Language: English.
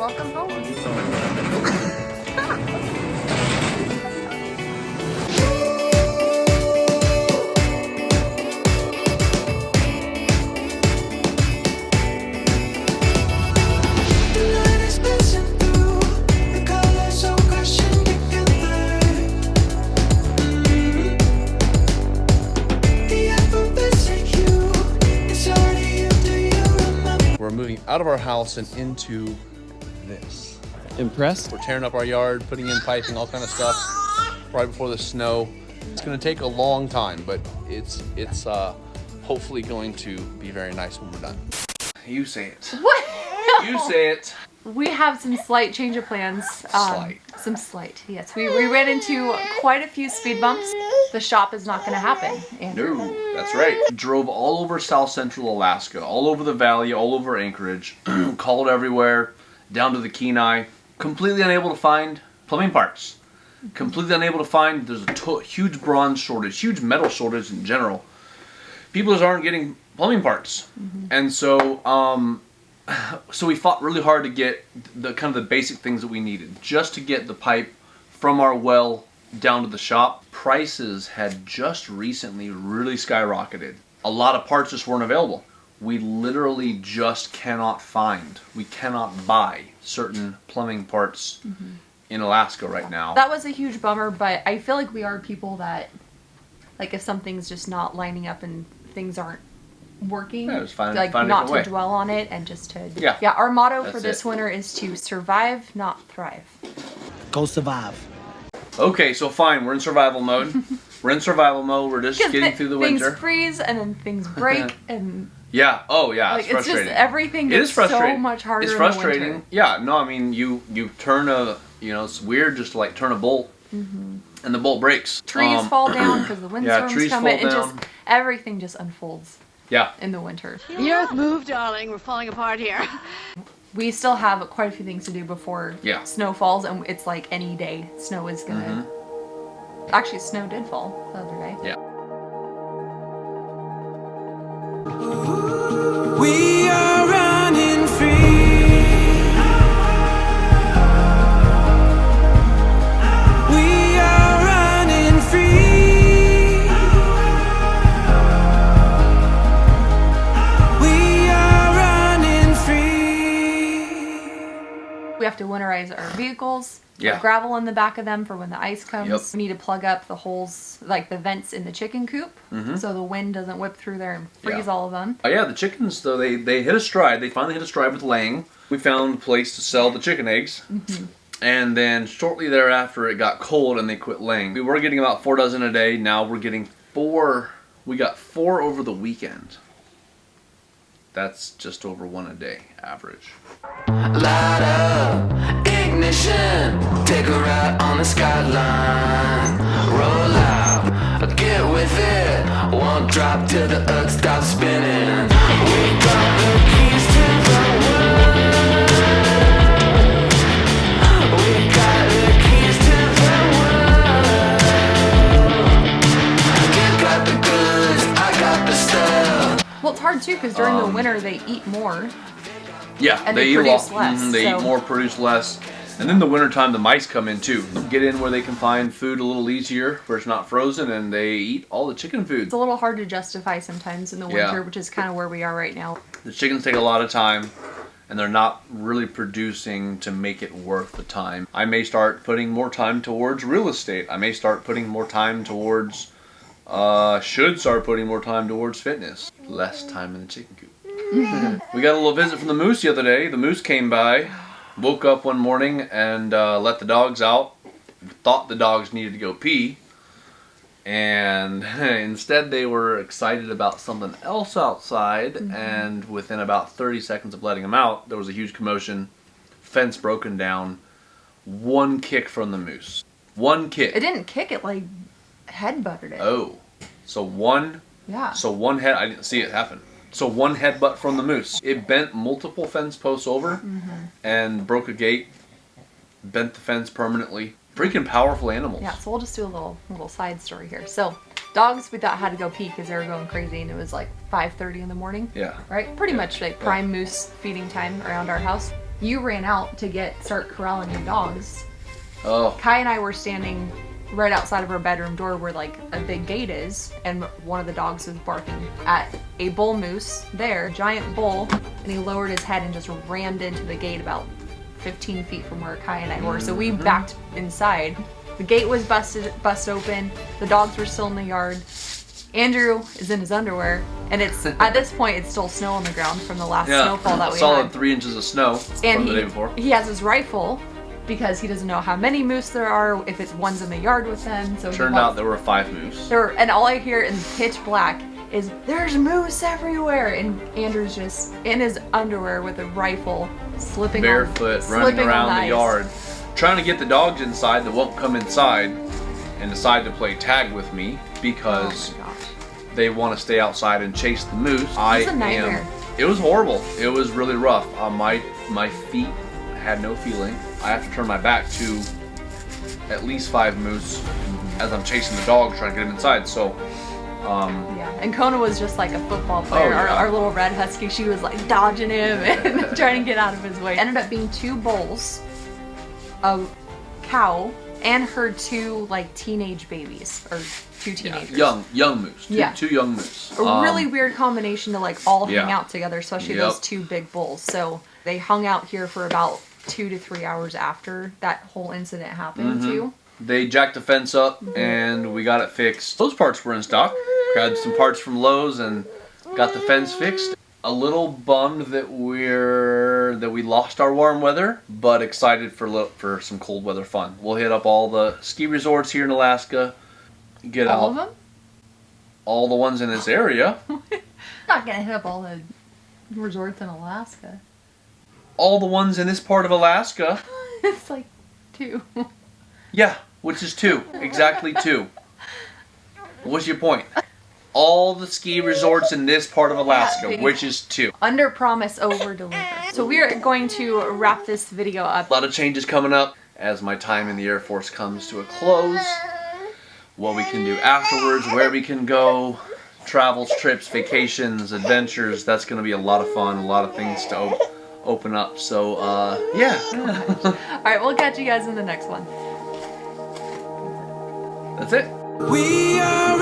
Welcome home. We're moving out of our house and into this. Impressed? We're tearing up our yard, putting in piping, all kind of stuff right before the snow. It's going to take a long time, but it's hopefully going to be very nice when we're done. You say it. What? You say it. We have some slight change of plans. Some slight, yes. We ran into quite a few speed bumps. The shop is not going to happen. Andrew. No, that's right. Drove all over South Central Alaska, all over the valley, all over Anchorage, called everywhere, down to the Kenai. Completely unable to find plumbing parts. Completely unable to find, there's a huge bronze shortage, huge metal shortage in general. People just aren't getting plumbing parts. And so, so we fought really hard to get the kind of the basic things that we needed, just to get the pipe from our well down to the shop. Prices had just recently really skyrocketed. A lot of parts just weren't available. We literally just cannot find, we cannot buy certain plumbing parts in Alaska right now. That was a huge bummer, but I feel like we are people that, like, if something's just not lining up and things aren't working, Yeah, just find like, a not to way. dwell on it and just to... Yeah. Our motto for That's this it. winter is to survive, not thrive. Go survive. Okay, so fine, we're in survival mode. We're in survival mode, we're just getting through the winter. Things freeze and then things break and... Yeah, oh yeah, Like, it's frustrating. just everything It is gets so frustrating. much harder It's in the frustrating. winter. Yeah, no, I mean, you turn a, it's weird just to like turn a bolt and the bolt breaks. Trees fall down because the windstorms trees come fall in. It down. just, everything just unfolds Yeah. in the winter. The earth moved, darling. We're falling apart here. We still have quite a few things to do before Yeah. snow falls, and it's like any day snow is gonna... Actually, snow did fall the other day. Yeah. We are running free. We are running free. We are running free. We have to winterize our vehicles. Yeah. Put gravel in the back of them for when the ice comes. Yep. We need to plug up the holes, like the vents in the chicken coop, so the wind doesn't whip through there and freeze all of them. Oh yeah, the chickens though, they hit a stride. They finally hit a stride with laying. We found a place to sell the chicken eggs. And then shortly thereafter it got cold and they quit laying. We were getting about 4 dozen a day. Now we're getting 4. We got 4 over the weekend. That's just over 1 a day average. Light up, ignition, take a ride on the skyline. Roll out, get with it, won't drop till the earth stops spinning. We got the keys to the world. We got the keys to the world. You got the goods, I got the stuff. Well, it's hard too because during the winter they eat more. Yeah, And they eat a produce lot. less, They so- eat more, produce less. And then the wintertime, the mice come in too. Get in where they can find food a little easier, where it's not frozen, and they eat all the chicken food. It's a little hard to justify sometimes in the Yeah. winter, which is kind of where we are right now. The chickens take a lot of time, and they're not really producing to make it worth the time. I may start putting more time towards real estate. I may start putting more time towards, should start putting more time towards fitness. Less time in the chicken coop. We got a little visit from the moose the other day. The moose came by, woke up one morning and let the dogs out. Thought the dogs needed to go pee. And instead they were excited about something else outside. And within about 30 seconds of letting them out, there was a huge commotion. Fence broken down. One kick from the moose. One kick. It didn't kick it, like head butted it. Oh. So one head, I didn't see it happen. So one headbutt from the moose. It bent multiple fence posts over and broke a gate, bent the fence permanently. Freaking powerful animals. Yeah, so we'll just do a little side story here. So dogs we thought had to go pee because they were going crazy, and it was like 5:30 in the morning. Yeah. Right? Pretty much like prime moose feeding time around our house. you ran out to start corralling your dogs. Oh. Kai and I were standing right outside of our bedroom door where like a big gate is, and one of the dogs was barking at a bull moose there, giant bull, and he lowered his head and just rammed into the gate about 15 feet from where Kai and I were. So we backed inside. The gate was bust open. The dogs were still in the yard. Andrew is in his underwear, and it's at this point it's still snow on the ground from the last snowfall that we solid had. 3 inches of snow And from the day before. he has his rifle because he doesn't know how many moose there are, if it's one's in the yard with them. So Turned out there were 5 moose. and all I hear in pitch black is there's moose everywhere, and Andrew's just in his underwear with a rifle, slipping barefoot, running around the yard, trying to get the dogs inside that won't come inside, and decide to play tag with me because they want to stay outside and chase the moose. It's a nightmare. It was horrible. It was really rough. My feet had no feeling. I have to turn my back to at least 5 moose as I'm chasing the dog trying to get them inside. So yeah, and Kona was just like a football player. Our little red husky, she was like dodging him and trying to get out of his way. Ended up being 2 bulls, a cow, and her 2 like teenage babies, or 2 teenagers. Young moose. Two young moose. A really weird combination to like all hang out together, especially those 2 big bulls. So they hung out here for about 2 to 3 hours after that whole incident happened too. They jacked the fence up and we got it fixed. Those parts were in stock. Grabbed some parts from Lowe's and got the fence fixed. A little bummed that we lost our warm weather, but excited for some cold weather fun. We'll hit up all the ski resorts here in Alaska. Get all out of them? All the ones in this area. Not gonna hit up all the resorts in Alaska. All the ones in this part of Alaska. It's like 2. Yeah, which is 2. Exactly 2. What's your point? All the ski resorts in this part of Alaska, which is 2. Under promise, over deliver. So we are going to wrap this video up. A lot of changes coming up as my time in the Air Force comes to a close. What we can do afterwards, where we can go, travels, trips, vacations, adventures. That's going to be a lot of fun, a lot of things to open up. So, yeah. Alright, we'll catch you guys in the next one. That's it. We are